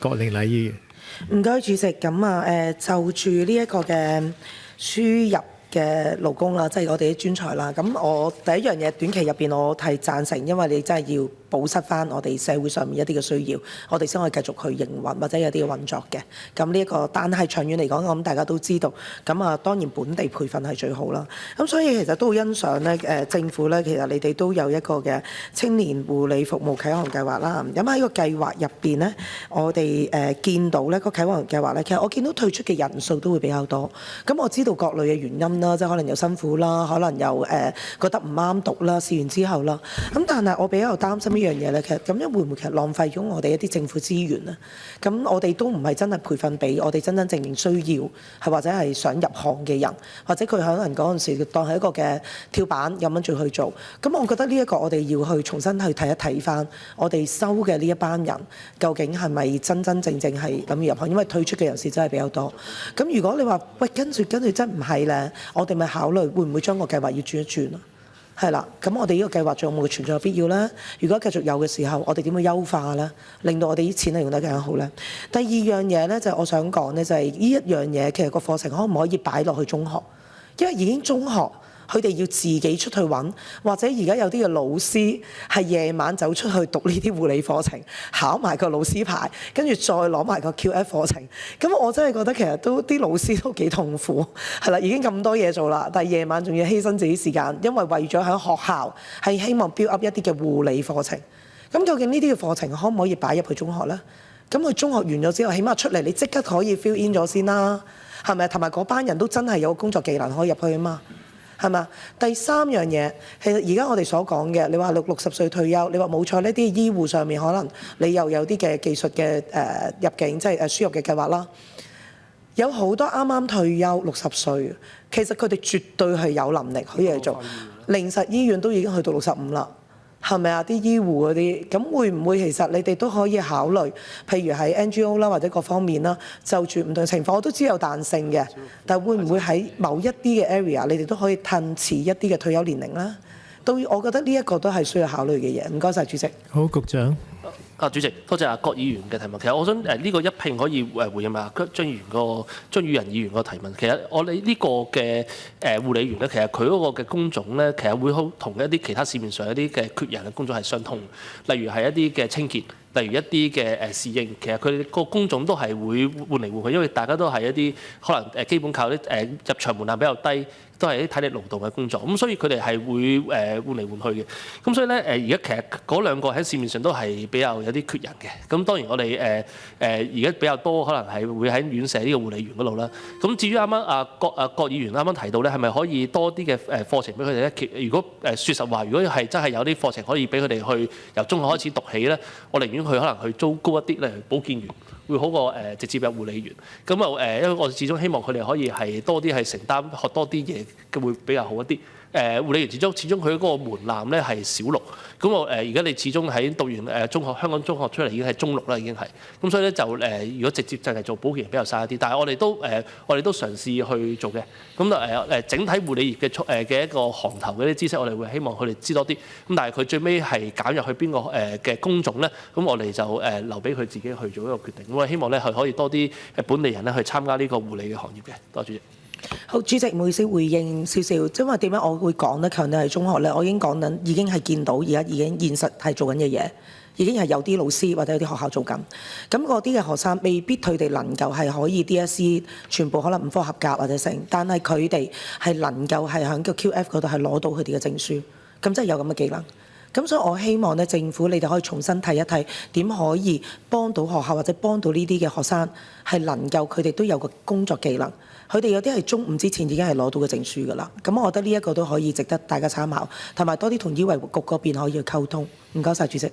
葛玲麗議員，唔該，主席。咁就住呢一個嘅輸入嘅勞工啦，即係我哋啲專才啦。咁我第一樣嘢短期入邊，我係贊成，因為你真係要補塞翻我哋社會上面一啲嘅需要，我哋先可以繼續去營運或者有啲嘅運作嘅。咁呢一個，但係長遠嚟講，我諗大家都知道，咁當然本地培訓係最好啦。咁所以其實都好欣賞咧，政府咧，其實你哋都有一個嘅青年護理服務啟航計劃啦。咁喺個計劃入邊咧，我哋見到咧個啟航計劃咧，其實我見到退出嘅人數都會比較多。咁我知道各類嘅原因啦，即係可能又辛苦啦，可能又覺得唔啱讀啦，試完之後啦。咁但係我比較擔心呢樣嘢咧，其實咁樣會唔會其實浪費咗我哋一啲政府資源咧？咁我哋都唔係真係培訓俾我哋真真正正需要係或者係想入行嘅人，或者佢可能嗰陣時當係一個嘅跳板咁樣再去做。咁我覺得呢一個我哋要去重新去睇一睇翻，我哋收嘅呢一班人究竟係咪真真正正係咁入行？因為退出嘅人士真係比較多。咁如果你話喂跟住真唔係咧，我哋咪考慮會唔會將個計劃要轉一轉啊？係啦，咁我哋呢個計劃仲有冇存在嘅必要呢？如果繼續有嘅時候，我哋點樣優化呢？令到我哋啲錢係用得更加好呢？第二樣嘢呢，就係我想講呢，就係呢一樣嘢，其實個課程可唔可以擺落去中學？因為已經中學佢哋要自己出去揾，或者而家有啲嘅老師係夜晚走出去讀呢啲護理課程，考埋個老師牌，跟住再攞埋個 QF 課程。咁我真係覺得其實都啲老師都幾痛苦，係啦，已經咁多嘢做啦，但係夜晚仲要犧牲自己時間，因為為咗喺學校係希望 build up 一啲嘅護理課程。咁究竟呢啲嘅課程可唔可以擺入去中學呢？咁佢中學完咗之後，起碼出嚟你即刻可以 fill in 咗先啦，係咪？同埋嗰班人都真係有工作技能可以入去啊嘛。係嘛？第三樣嘢，其實而家我哋所講嘅，你話60歲退休，你話冇錯，呢啲醫護上面可能你又有啲嘅技術嘅入境，即係輸入嘅計劃啦。有好多啱啱退休60歲，其實佢哋絕對係有能力可以去做。靈實醫院都已經去到65啦。係咪啊？啲醫護嗰啲，咁會唔會其實你哋都可以考慮，譬如喺 NGO 啦，或者各方面啦，就住唔同情況，我都知有彈性嘅，但會唔會喺某一啲嘅 area，你哋都可以褪遲一啲嘅退休年齡啦？都我覺得呢一個都係需要考慮嘅嘢。唔該晒，主席。好，局長。主席，多謝郭議員嘅提問。其實我想呢個一併可以回應埋張宇人議員個提問。其實我哋呢個嘅護理員咧，其實佢嗰個嘅工種咧，其實會好同一啲其他市面上一啲嘅缺人嘅工種係相通。例如係一啲嘅清潔，例如一啲嘅侍應，其實佢哋個工種都係會換嚟換去，因為大家都係一啲可能基本靠啲入場門檻比較低，都係啲體力勞動嘅工作。咁所以佢哋係會換嚟換去嘅。咁所以咧而家其實嗰兩個喺市面上都係比較有啲缺人嘅。咁當然我哋而家比較多可能係會喺院舍呢個護理員嗰度啦。咁至於啱啱郭議員啱啱提到咧，係咪可以多啲嘅課程俾佢哋咧？如果説實話，如果係真係有啲課程可以俾佢哋去由中學開始讀起咧，我寧願佢可能去租高一啲咧，保健員會好過直接入護理員。咁因為我始終希望佢哋可以係多啲係承擔學多啲嘢嘅會比較好一啲。護理員始終佢嗰個門檻咧係小六，咁我而家你始終喺讀完中學香港中學出嚟已經係中六啦，已經係，咁所以咧就如果直接就係做保健比較嘥一啲，但係我哋都嘗試去做嘅，咁整體護理業嘅一個行頭嗰啲知識，我哋會希望佢哋知多啲，咁但係佢最尾係揀入去邊個嘅工種咧，咁我哋就留俾佢自己去做一個決定，咁我希望咧係可以多啲本地人咧去參加呢個護理嘅行業嘅，多謝主席。好，主席唔好意思回應少少，因為點解我會講咧？強調係中學咧，我已經講緊，已經係見到而家已經現實係做緊嘅嘢，已經係有啲老師或者有啲學校做緊。咁嗰啲嘅學生未必佢哋能夠係可以 DSE 全部可能5科合格或者成，但係佢哋係能夠係喺個 QF 嗰度係攞到佢哋嘅證書，咁即係有咁嘅技能。咁所以我希望咧，政府你哋可以重新睇一睇點可以幫到學校或者幫到呢啲嘅學生係能夠佢哋都有個工作技能。佢哋有啲係中五之前已經係攞到個證書㗎啦。咁我覺得呢一個都可以值得大家參考，同埋多啲同醫衞局嗰邊可以去溝通。唔該晒，主席。